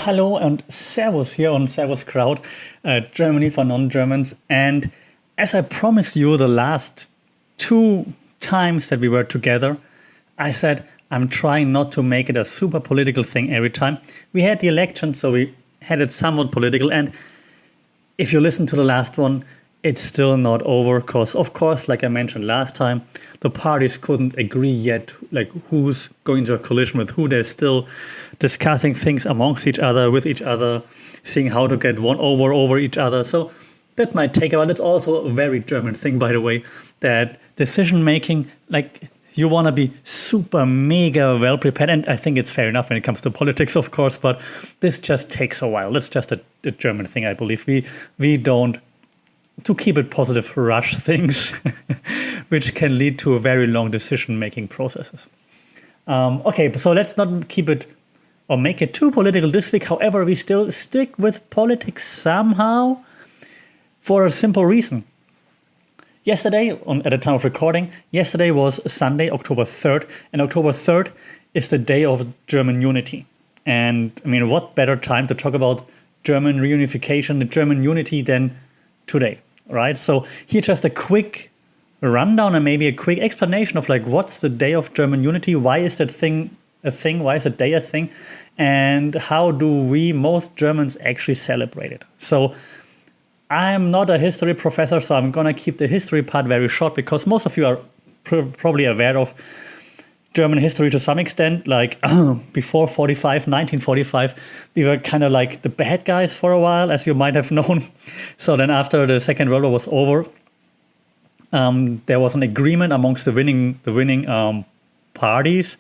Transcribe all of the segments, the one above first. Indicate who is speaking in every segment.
Speaker 1: Hallo und Servus hier on Servus Kraut, Germany for non-Germans. And as I promised you the last two times that we were together, I said I'm trying not to make it a super political thing every time. We had the election, so we had it somewhat political. And if you listen to the last one, it's still not over because, of course, like I mentioned last time, the parties couldn't agree yet, like who's going to a coalition with who. They're still discussing things amongst each other, with each other, seeing how to get one over each other. So that might take a while. It's also a very German thing, by the way, that decision making, like you want to be super mega well prepared. And I think it's fair enough when it comes to politics, of course, but this just takes a while. That's just a German thing, I believe. We don't, to keep it positive, rush things, which can lead to very long decision-making processes. Okay, so let's not keep it or make it too political this week. However, we still stick with politics somehow for a simple reason. Yesterday, at the time of recording, yesterday was Sunday, October 3rd, and October 3rd is the day of German unity. And I mean, what better time to talk about German reunification, the German unity than today, right? So here just a quick rundown and maybe a quick explanation of like what's the day of German unity, why is that thing a thing, why is the day a thing, and how do we most Germans actually celebrate it. So I'm not a history professor, so I'm gonna keep the history part very short because most of you are probably aware of German history to some extent. Like before 1945, we were kind of like the bad guys for a while, as you might have known. So then after the Second World War was over, there was an agreement amongst the winning parties.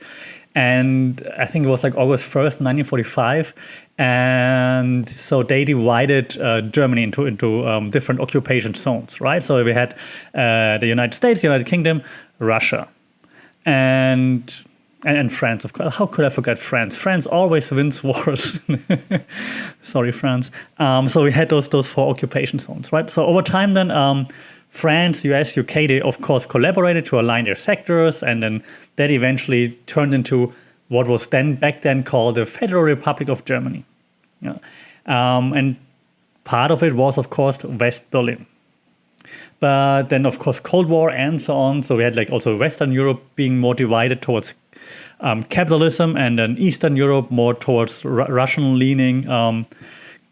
Speaker 1: And I think it was like August 1st, 1945. And so they divided Germany into different occupation zones, right? So we had the United States, the United Kingdom, Russia. And France, of course. How could I forget France? France always wins wars. Sorry, France. So we had those four occupation zones, right? So over time then, France, US, UK, they of course collaborated to align their sectors, and then that eventually turned into what was back then called the Federal Republic of Germany. Yeah. And part of it was, of course, West Berlin. But then, of course, Cold War and so on. So we had like also Western Europe being more divided towards capitalism, and then Eastern Europe more towards Russian-leaning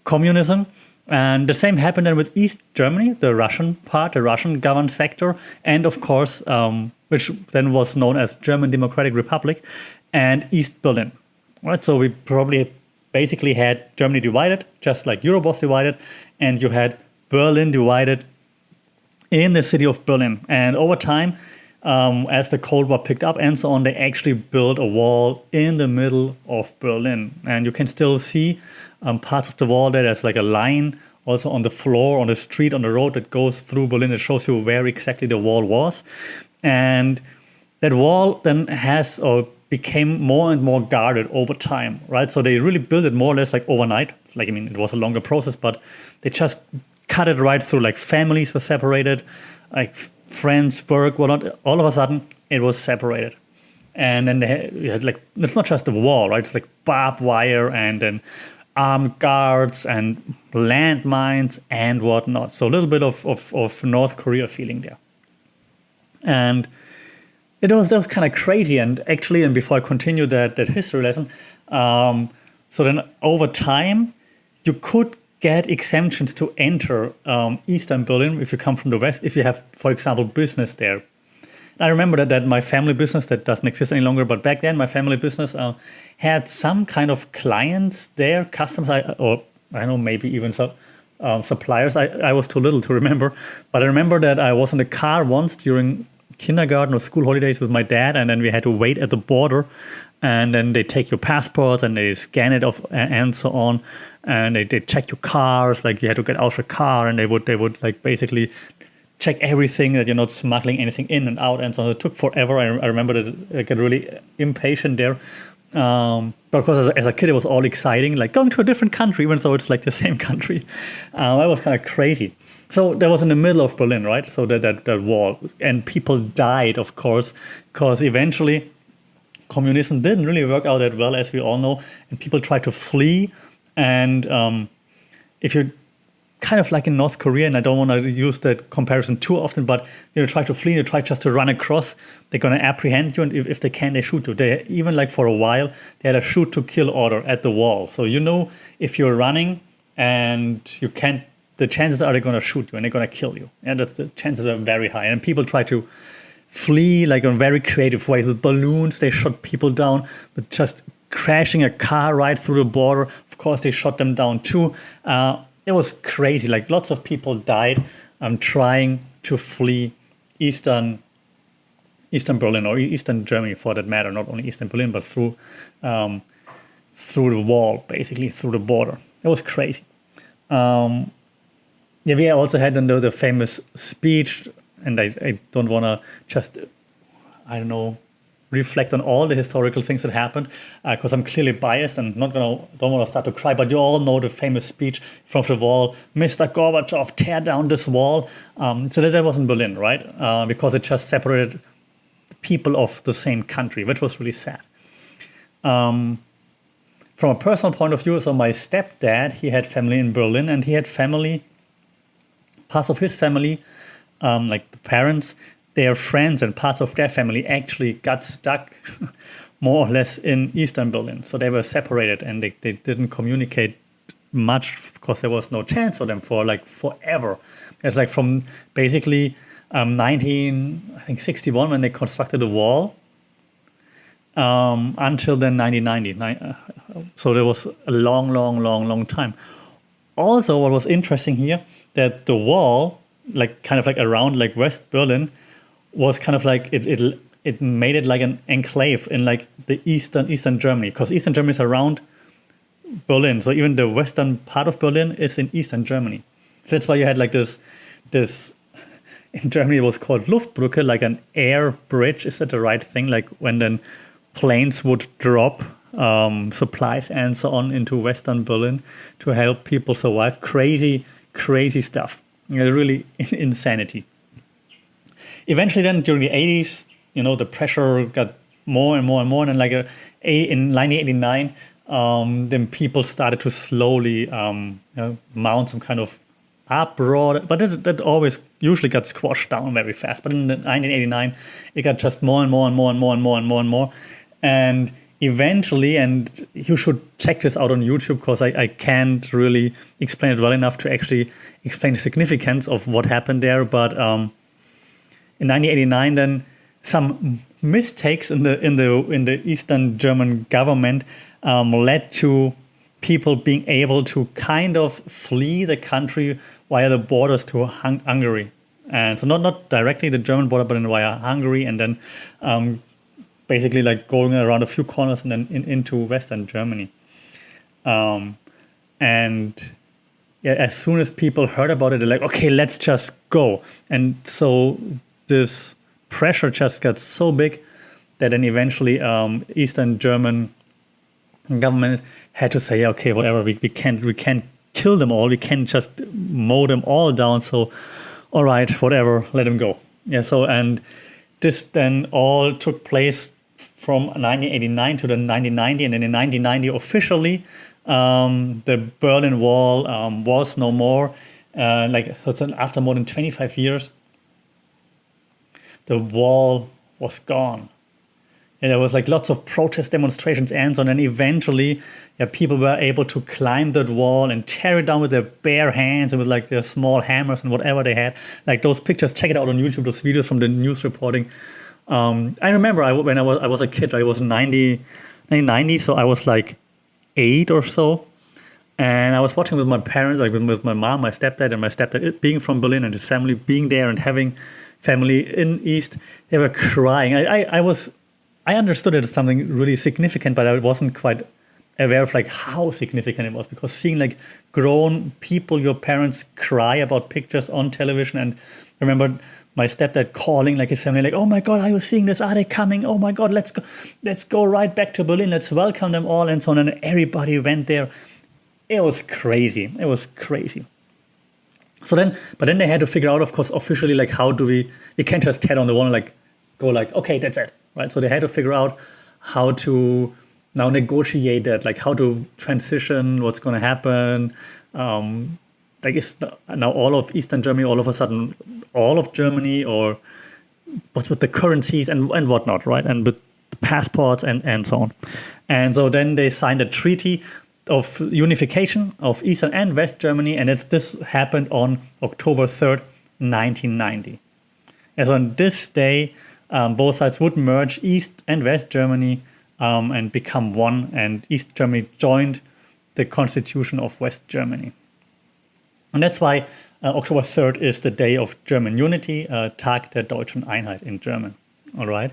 Speaker 1: communism. And the same happened then with East Germany, the Russian part, the Russian-governed sector, and of course, which then was known as German Democratic Republic, and East Berlin. Right, so we probably basically had Germany divided, just like Europe was divided, and you had Berlin divided in the city of Berlin. And over time, as the Cold War picked up and so on, they actually built a wall in the middle of Berlin. And you can still see parts of the wall there. There's like a line also on the floor, on the street, on the road that goes through Berlin. It shows you where exactly the wall was. And that wall then became more and more guarded over time, right? So they really built it more or less like overnight. Like, I mean, it was a longer process, but they just cut it right through. Like families were separated, like friends, work, whatnot. All of a sudden, it was separated. And then you had like, it's not just the wall, right? It's like barbed wire and then armed guards and landmines and whatnot. So a little bit of North Korea feeling there. And that was kind of crazy. And actually, and before I continue that history lesson, so then over time, you could get exemptions to enter Eastern Berlin if you come from the West, if you have, for example, business there. I remember that my family business, that doesn't exist any longer, but back then my family business had some kind of clients there, customers, or I don't know, maybe even suppliers. I was too little to remember, but I remember that I was in the car once during kindergarten or school holidays with my dad, and then we had to wait at the border, and then they take your passport and they scan it off and so on, and they check your cars, like you had to get out of the car, and they would like basically check everything, that you're not smuggling anything in and out, and so on. It took forever. I remember that I got really impatient there. But of course, as a kid, it was all exciting, like going to a different country, even though it's like the same country. That was kind of crazy. So that was in the middle of Berlin, right? So that wall, and people died, of course, because eventually communism didn't really work out that well, as we all know, and people tried to flee And if you're kind of like in North Korea, and I don't want to use that comparison too often, but you try to flee, you try just to run across, they're going to apprehend you, and if they can, they shoot you. They even like for a while, they had a shoot to kill order at the wall. So if you're running and you can't, the chances are they're going to shoot you and they're going to kill you. And the chances are very high. And people try to flee like in very creative ways with balloons. They shot people down, but just crashing a car right through the border. Of course, they shot them down too. It was crazy. Like lots of people died trying to flee Eastern Berlin or Eastern Germany for that matter. Not only Eastern Berlin, but through the wall, basically through the border. It was crazy. We also had the famous speech, and I don't want to just reflect on all the historical things that happened, because I'm clearly biased and don't want to start to cry. But you all know the famous speech from the wall, Mr. Gorbachev, tear down this wall. So that was in Berlin, right? Because it just separated people of the same country, which was really sad. From a personal point of view, so my stepdad, he had family in Berlin, and he had parts of his family, like the parents, their friends and parts of their family actually got stuck more or less in Eastern Berlin. So they were separated and they didn't communicate much because there was no chance for them for like forever. It's like from basically 1961 when they constructed the wall until then 1990. So there was a long time. Also, what was interesting here, that the wall, like kind of like around like West Berlin, was kind of like it made it like an enclave in like the Eastern Germany, because Eastern Germany is around Berlin. So even the western part of Berlin is in Eastern Germany. So that's why you had like this in Germany it was called Luftbrücke, like an air bridge. Is that the right thing? Like when then planes would drop supplies and so on into Western Berlin to help people survive. Crazy stuff. Really insanity. Eventually then during the 80s, the pressure got more and more. And like in 1989, then people started to slowly mount some kind of uproar. But that always usually got squashed down very fast. But in 1989, it got just more and more. And eventually, and you should check this out on YouTube because I can't really explain it well enough to actually explain the significance of what happened there. But in 1989, then some mistakes in the Eastern German government led to people being able to kind of flee the country via the borders to Hungary, and so not directly the German border, but via Hungary, and then basically like going around a few corners and then into Western Germany. And yeah, as soon as people heard about it, they're like, okay, let's just go. And so this pressure just got so big that then eventually Eastern German government had to say, okay, whatever, we can't kill them all, we can't just mow them all down. So, all right, whatever, let them go. Yeah. So and this then all took place from 1989 to the 1990, and then in 1990 officially the Berlin Wall was no more. So after more than 25 years, the wall was gone. And there was like lots of protest demonstrations and so on. And eventually, people were able to climb that wall and tear it down with their bare hands and with like their small hammers and whatever they had. Like those pictures, check it out on YouTube, those videos from the news reporting. I remember when I was a kid, I was 1990, so I was like 8 or so. And I was watching with my parents, like with my mom, my stepdad, and my stepdad being from Berlin and his family being there and having family in East. They were crying. I understood it as something really significant, but I wasn't quite aware of like how significant it was, because seeing like grown people, your parents, cry about pictures on television. And I remember my stepdad calling like his family, like, oh my God, are you seeing this? Are they coming? Oh my God, let's go right back to Berlin. Let's welcome them all and so on. And everybody went there. It was crazy. So then they had to figure out, of course, officially, like, how do we can't just tear down the wall and like go like, okay, that's it, right? So they had to figure out how to now negotiate that, like how to transition, what's going to happen. Like is now all of Eastern Germany all of a sudden all of Germany, or what's with the currencies and whatnot, right? And with passports and so on. And so then they signed a treaty of unification of Eastern and West Germany, and this happened on October 3rd, 1990. As on this day, both sides would merge East and West Germany and become one, and East Germany joined the constitution of West Germany. And that's why October 3rd is the day of German unity, Tag der deutschen Einheit in German. All right.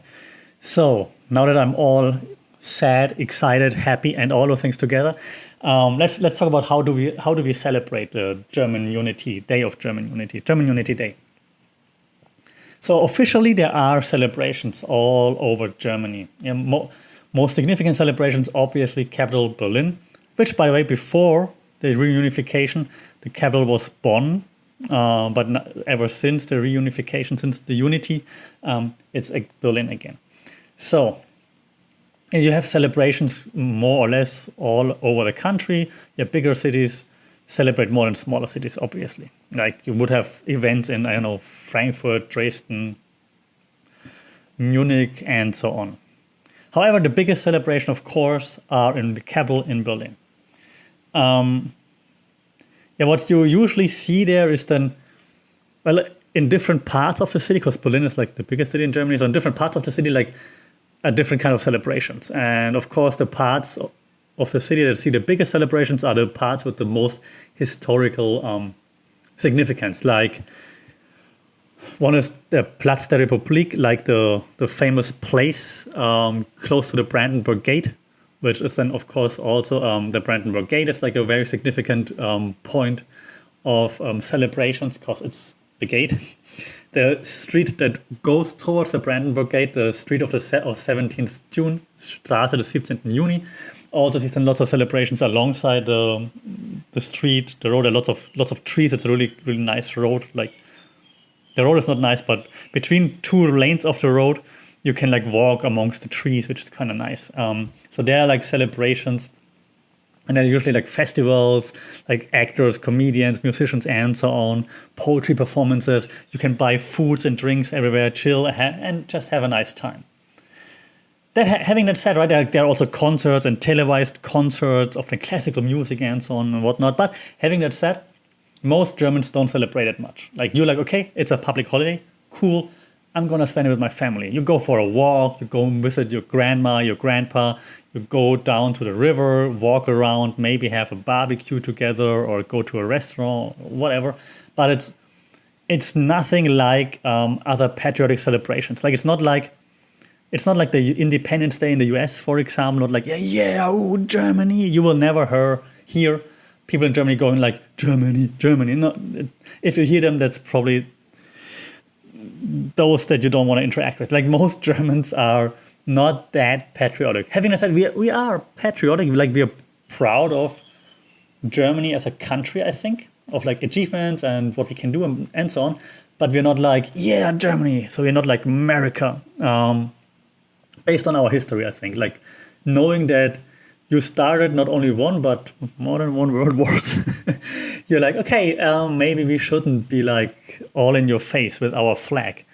Speaker 1: So now that I'm all sad, excited, happy, and all those things together, let's talk about how do we celebrate the German Unity Day of German Unity Day. So officially there are celebrations all over Germany. Most significant celebrations, obviously, capital Berlin, which, by the way, before the reunification, the capital was Bonn, but ever since the reunification, since the unity, it's Berlin again. So you have celebrations more or less all over the country. Your bigger cities celebrate more than smaller cities, obviously. Like you would have events in, I don't know, Frankfurt, Dresden, Munich, and so on. However, the biggest celebration, of course, are in the capital in Berlin. What you usually see there is then, well, in different parts of the city, because Berlin is like the biggest city in Germany, so in different parts of the city, like a different kind of celebrations. And of course, the parts of the city that see the biggest celebrations are the parts with the most historical significance. Like one is the Platz der Republik, like the famous place close to the Brandenburg Gate, which is then, of course, also the Brandenburg Gate is like a very significant point of celebrations because it's the gate. The street that goes towards the Brandenburg Gate, the street of 17th June, Straße des 17. Juni, also sees lots of celebrations alongside the street, the road. There are lots of trees. It's a really nice road. Like the road is not nice, but between two lanes of the road, you can like walk amongst the trees, which is kind of nice. So there are like celebrations, and they're usually like festivals, like actors, comedians, musicians, and so on, poetry performances. You can buy foods and drinks everywhere, chill, and just have a nice time. Having that said, right, there are also concerts and televised concerts of the classical music and so on and whatnot. But having that said, most Germans don't celebrate it much. Like you're like, okay, it's a public holiday, cool. I'm going to spend it with my family. You go for a walk, you go and visit your grandma, your grandpa, you go down to the river, walk around, maybe have a barbecue together or go to a restaurant, or whatever. But it's nothing like other patriotic celebrations. Like it's not like the Independence Day in the US, for example, not like, oh, Germany. You will never hear people in Germany going like, Germany. No, if you hear them, that's probably those that you don't want to interact with. Like most Germans are not that patriotic. Having said, we are patriotic. Like we are proud of Germany as a country, I think, of like achievements and what we can do and so on. But we're not like, Germany. So we're not like America. Based on our history, I think, like knowing that you started not only one, but more than one world wars. You're like, okay, maybe we shouldn't be like all in your face with our flag.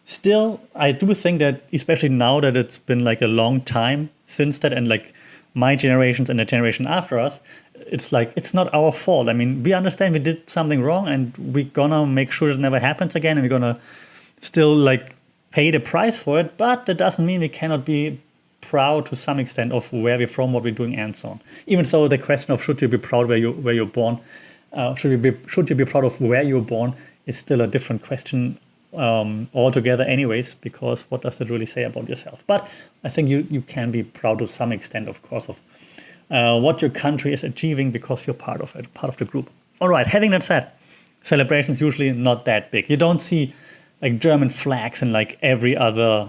Speaker 1: Still, I do think that, especially now that it's been like a long time since that, and like my generations and the generation after us, it's like, it's not our fault. I mean, we understand we did something wrong and we're gonna make sure it never happens again. And we're gonna still like pay the price for it, but that doesn't mean we cannot be proud to some extent of where we're from, what we're doing, and so on. Even though the question of should you be proud where you're born, should you be proud of where you're born is still a different question altogether anyways, because what does it really say about yourself? But I think you can be proud to some extent, of course, of what your country is achieving because you're part of it, part of the group. All right, having that said, celebrations usually not that big. You don't see like German flags in like every other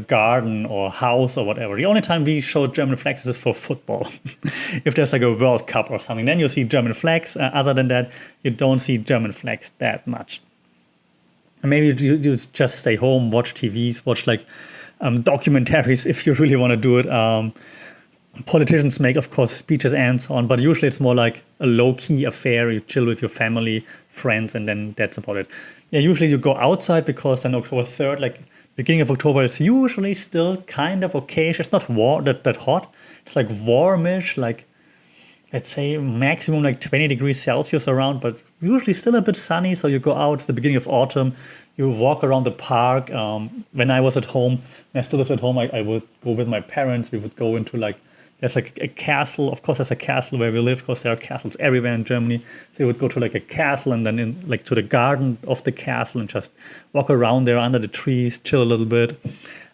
Speaker 1: garden or house or whatever. The only time we show German flags is for football. If there's like a World Cup or something, then you see German flags. Other than that, you don't see German flags that much. And maybe you just stay home, watch TVs, watch like documentaries if you really want to do it. Politicians make, of course, speeches and so on, but usually it's more like a low-key affair. You chill with your family, friends, and then that's about it. Yeah, usually you go outside because then October 3rd, like beginning of October, is usually still kind of okay. It's not that hot. It's like warmish, like let's say maximum like 20 degrees Celsius around, but usually still a bit sunny. So you go out, it's the beginning of autumn, you walk around the park. When I was at home, when I still lived at home, I would go with my parents. We would go into like, there's like a castle. Of course, there's a castle where we live because there are castles everywhere in Germany. So we would go to like a castle and then like to the garden of the castle and just walk around there under the trees, chill a little bit.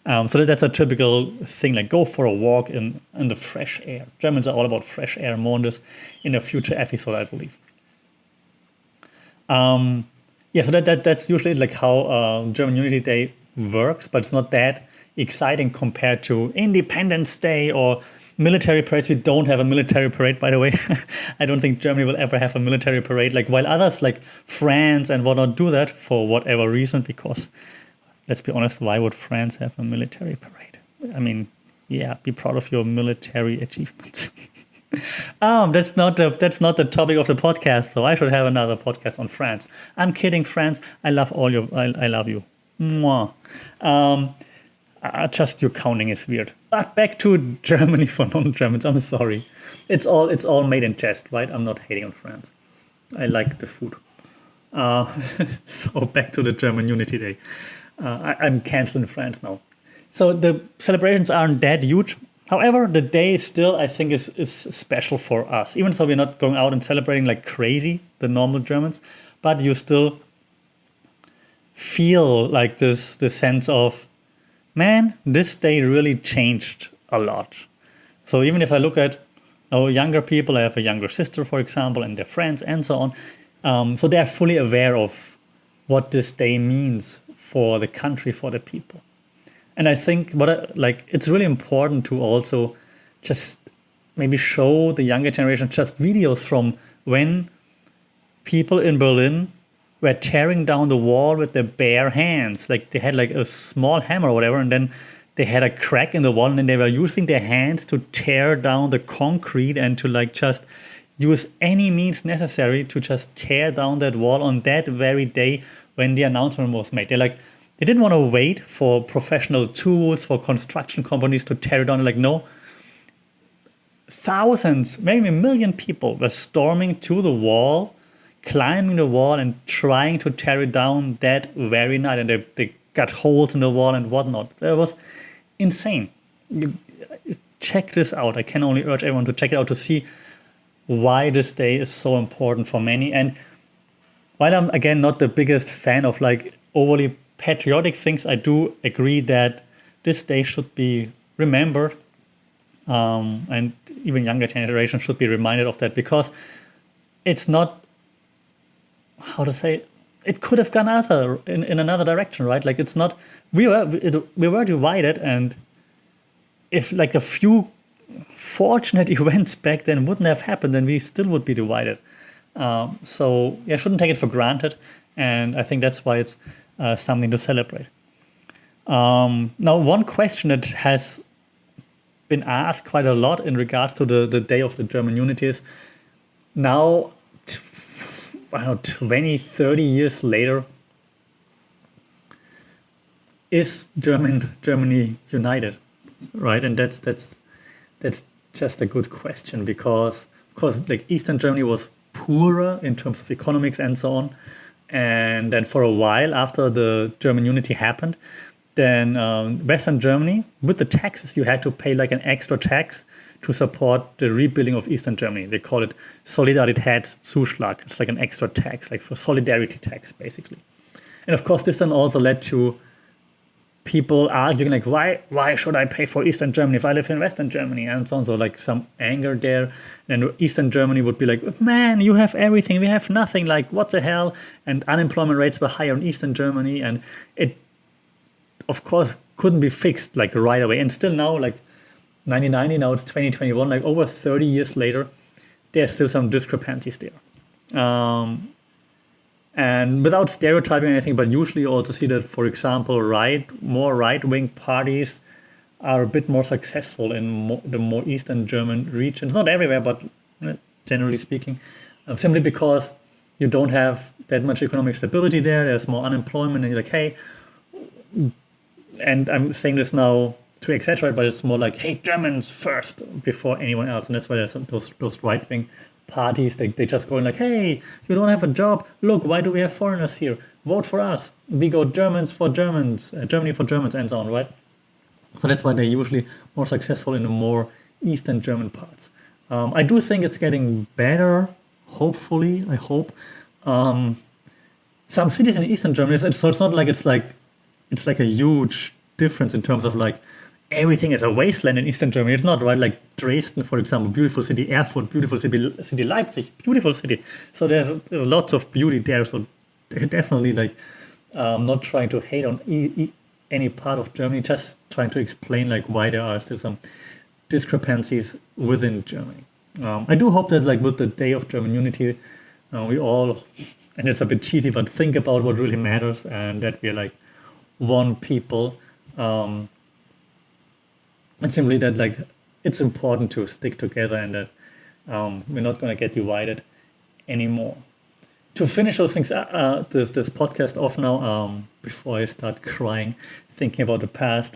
Speaker 1: So that's a typical thing, like go for a walk in the fresh air. Germans are all about fresh air, more on this in a future episode, I believe. Yeah, so that's usually like how German Unity Day works, but it's not that exciting compared to Independence Day or military parades. We don't have a military parade, by the way. I don't think Germany will ever have a military parade. Like while others like France and whatnot do that for whatever reason, because let's be honest, why would France have a military parade? I mean, yeah, be proud of your military achievements. That's not the topic of the podcast, so I should have another podcast on France. I'm kidding, France. I love I love you. Mwah. Just your counting is weird. But back to Germany for non-Germans. I'm sorry. It's all made in jest, right? I'm not hating on France. I like the food. So back to the German Unity Day. I'm canceling France now. So the celebrations aren't that huge. However, the day still, I think, is special for us. Even though we're not going out and celebrating like crazy, the normal Germans, but you still feel like the sense of, man, this day really changed a lot. So even if I look at younger people, I have a younger sister, for example, and their friends and so on. So they're fully aware of what this day means for the country, for the people. And I think it's really important to also just maybe show the younger generation just videos from when people in Berlin were tearing down the wall with their bare hands. Like they had like a small hammer or whatever, and then they had a crack in the wall, and then they were using their hands to tear down the concrete and to like just use any means necessary to just tear down that wall on that very day when the announcement was made. They didn't want to wait for professional tools, for construction companies to tear it down. Like, no, thousands, maybe 1 million people were storming to the wall, climbing the wall and trying to tear it down that very night. And they got holes in the wall and whatnot. It was insane. Check this out. I can only urge everyone to check it out to see why this day is so important for many. And while I'm, again, not the biggest fan of like overly patriotic things, I do agree that this day should be remembered, and even younger generations should be reminded of that, because it's not, how to say, it could have gone in another direction, right? Like it's not, we were divided, and if like a few fortunate events back then wouldn't have happened, then we still would be divided. So yeah, shouldn't take it for granted, and I think that's why it's something to celebrate. Now, one question that has been asked quite a lot in regards to the Day of the German Unity is, now, 20, 30 years later, is Germany united, right? And that's just a good question, because, of course, like Eastern Germany was poorer in terms of economics and so on. And then for a while after the German unity happened, then Western Germany, with the taxes, you had to pay like an extra tax to support the rebuilding of Eastern Germany. They call it Solidaritätszuschlag. It's like an extra tax, like for solidarity tax, basically. And of course, this then also led to people arguing like, why should I pay for Eastern Germany if I live in Western Germany, and so on. So like some anger there. And Eastern Germany would be like, man, you have everything, we have nothing, like what the hell? And unemployment rates were higher in Eastern Germany, and it of course couldn't be fixed like right away. And still now, like 1990, now it's 2021, like over 30 years later, there's still some discrepancies there. And without stereotyping anything, but usually you also see that, for example, more right-wing parties are a bit more successful in the more Eastern German regions. Not everywhere, but generally speaking, simply because you don't have that much economic stability there. There's more unemployment, and you're like, hey, and I'm saying this now to exaggerate, but it's more like, hey, Germans first before anyone else. And that's why there's those right-wing parties. They just going like, hey, you don't have a job. Look, why do we have foreigners here? Vote for us. We go Germans for Germans, Germany for Germans, and so on, right? So that's why they're usually more successful in the more Eastern German parts. I do think it's getting better, hopefully, I hope. Some cities in Eastern Germany, so it's not like it's like a huge difference in terms of like everything is a wasteland in Eastern Germany. It's not, right? Like Dresden, for example, beautiful city. Erfurt, beautiful city. Leipzig, beautiful city. So there's lots of beauty there. So they're definitely like not trying to hate on any part of Germany, just trying to explain like why there are still some discrepancies within Germany. I do hope that like with the Day of German Unity, we all, and it's a bit cheesy, but think about what really matters, and that we're like one people. And simply that like it's important to stick together, and that we're not going to get divided anymore. To finish those things, this podcast off now, before I start crying, thinking about the past,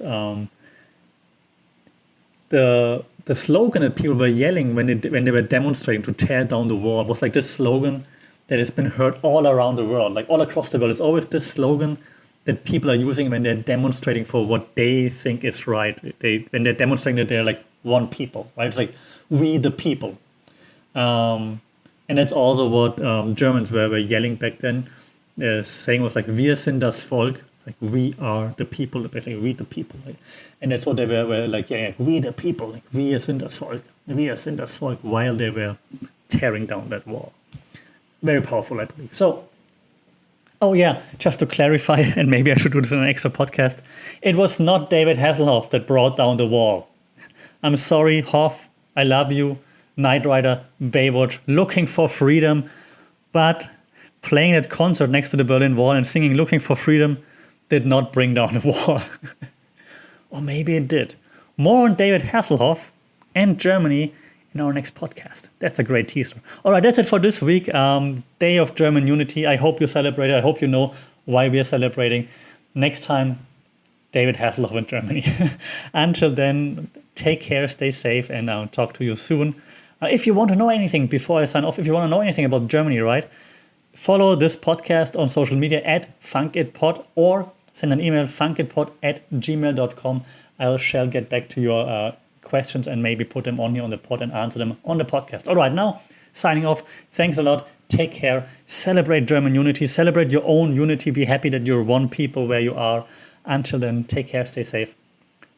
Speaker 1: the slogan that people were yelling when they were demonstrating to tear down the wall was like this slogan that has been heard all around the world, like all across the world. It's always this slogan that people are using when they're demonstrating for what they think is right. When they're demonstrating that they're like one people, right? It's like, we the people. And that's also what Germans were yelling back then. Saying was like, wir sind das Volk, like we are the people, basically we the people. Right? And that's what they were like, yeah, we the people, like wir sind das Volk, wir sind das Volk, while they were tearing down that wall. Very powerful, I believe. So, oh yeah, just to clarify, and maybe I should do this in an extra podcast, it was not David Hasselhoff that brought down the wall. I'm sorry, Hoff, I love you. Knight Rider, Baywatch, Looking for Freedom, but playing that concert next to the Berlin Wall and singing Looking for Freedom did not bring down the wall. Or maybe it did. More on David Hasselhoff and Germany in our next podcast. That's a great teaser. All right, that's it for this week. Day of German Unity. I hope you celebrate it. I hope you know why we are celebrating. Next time, David Hasselhoff in Germany. Until then, take care, stay safe, and I'll talk to you soon. If you want to know anything before I sign off, if you want to know anything about Germany, right, follow this podcast on social media at funkitpod, or send an email, funkitpod@gmail.com. I shall get back to your questions and maybe put them on here on the pod and answer them on the podcast. All right, now signing off. Thanks a lot. Take care. Celebrate German unity. Celebrate your own unity. Be happy that you're one people where you are. Until then, take care, stay safe.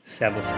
Speaker 1: Servus.